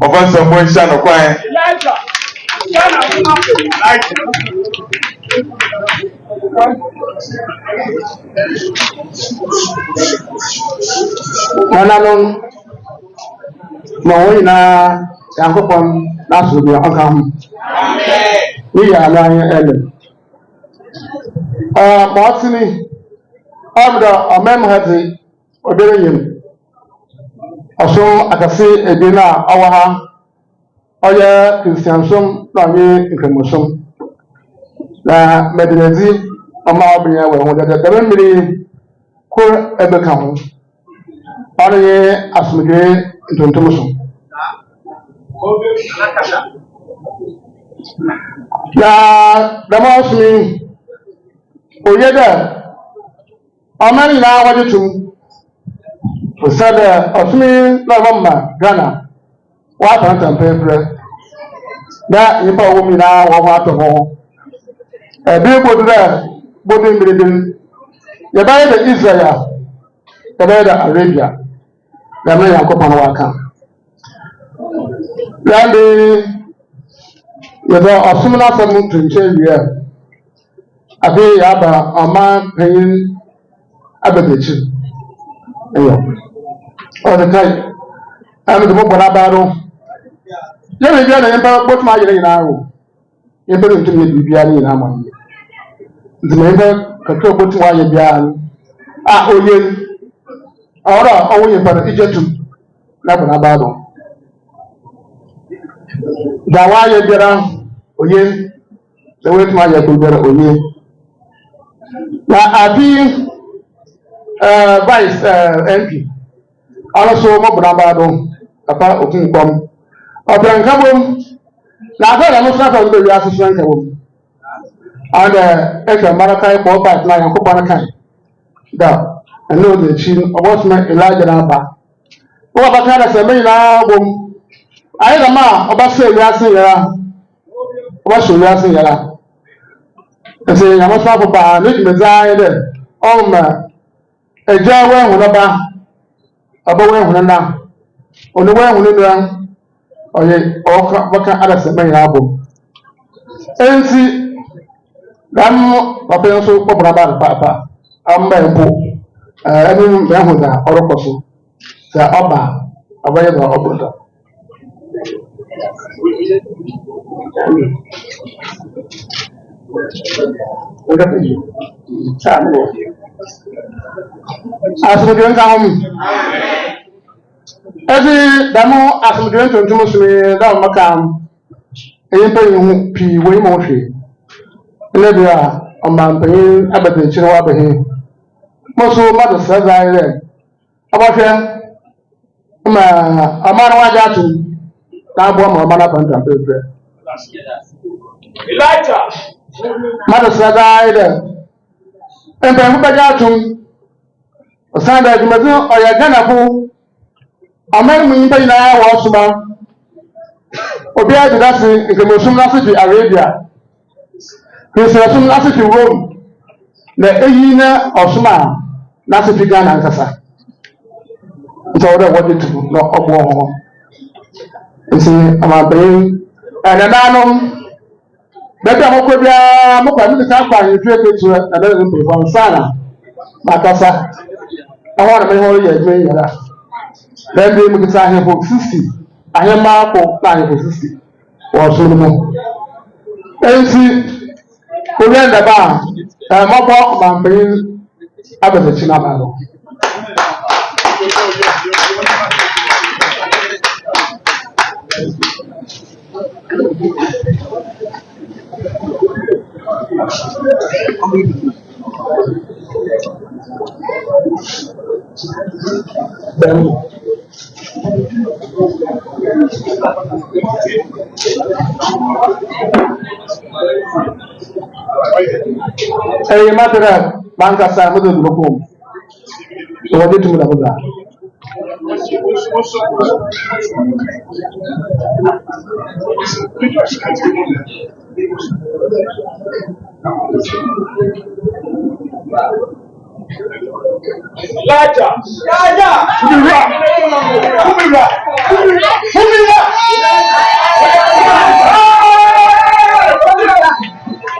Ọba sọmọ iṣẹ́ àná kwáyé. Nananom na wɔn nyinaa Nyankopɔn n'asoro bi ɔka ho. Ne yɛ ano ayɛ ɛlɛ. Ma ɔte ni ɔbɛdɛ ɔmɛm ha dze ɔbɛrɛ yɛm. Ɔsom akɛse ebien a ɔwɔ ha ɔyɛ kristiansom na ɔnyɛ nkramosom. Na mɛdinadzi ɔma ɔbɛnyɛ wɔ ho dɛdɛ dɛbɛ mmiri kor ɛbɛka ho. Ɔno yɛ asomdwe ntontom so. Na dɛm ɔsomi oyɛ dɛ ɔman nyinaa wɔgye tom sɛ dɛ ɔsomi na ɔma mma Ghana wɔatantam pɛɛpɛrɛ na nnipa a wɔwɔ mu nyinaa wɔn ho atɔ ho. Ebi bodu dɛ bodu mmiribiri yɛbɛyɛ dɛ Israel yɛbɛyɛ dɛ Arabia dɛm na Nyankopɔn waka. Yɛde yɛdɛ ɔsom n'asɛm nkyɛn wie afei yɛaba ɔman panyin abɛdakyi ɛyɛ ɔde kae ɛno de mobɔ n'aba no yɛne bia na yɛmpa bɔtuma ayerɛ nyinaa o yɛmpa no ntumi yɛ biribiara ne nyinaa ma no nti na yɛmpa kakra bɔtuma ayɛ biara no a ɔyɛ ɔwɔrɔ a ɔwɔ yɛmpa no igye tum na bɔ n'aba no da wayɛ biara oye sɛ wɔatumi ayɛ koro biara oye na abi vice MP ɔno so mɔbɔ n'aba no papa okunkom ɔbrɛnka bom na afɛ na mosra fa mbɛ wiase so nka bom ɔno ɛhwɛ mmarakae bɔɔ vice na Nyankopɔn no kae da ɛne ɔde akyi ɔbɔsoma Elijah no aba wɔbɛka da sɛ mɛ nyinaa bom ayé dama ọbaṣẹ ìwíasẹ yẹra ọbaṣẹ ìwíasẹ yẹra ẹsẹ ìyàmọsọ afọba ní ìdìmẹsẹ ayé dẹ ọmọ ẹjẹ ẹwọ ẹhùn ọba ọba ẹwọ ẹhùn nná oníwọ ẹhùn nínú ọyẹ ọkà adàsẹ mẹyìn abọ ẹnti dàmú papa yẹn nso kọbùrọ abá rẹ pàápàá ọmọ ẹbọ ẹni ẹhùn dà ọrọkọ so sẹ ọba ọbẹyẹ dà ọbọdọ. Asomdwe nka ho ezi damo asomdwe ntontom so da maka eyin panyin ho pii wo imo hwe ne bia omampanyin abadanchire wa bahe mo so madu sazaire abahwe ma amara waja atu na abo ma mana bantam pepe Elijah madu sazaire empe hu baja atu osanda jumazu oya Ghana fu amar mu yin bayina wa suma obi adidasi ikemosum na fi Arabia kisasum na fi Rome na eyi na osuma na fi Ghana nkasa nso ọdọ wọde tu na ọgbọ ọhụrụ nsi amabeghị ẹnẹnaanum bẹbi amokọ bia mokọ ndị ka akwa ahịa fie ketu ẹdẹrẹ mpe fọ nsana makasa ọhụrụ na ihe ọrụ ya edwuma yara bẹbi mu kisa ahịa fọ 60 ahịa mmaakọ na ahịa fọ 60 wọ soro mu nsi obi ndaba a mọbọ ọmambeghị abẹsẹchi na abalị. Hey, Matera, Banka Samuel Dukum. What did you do? Elijah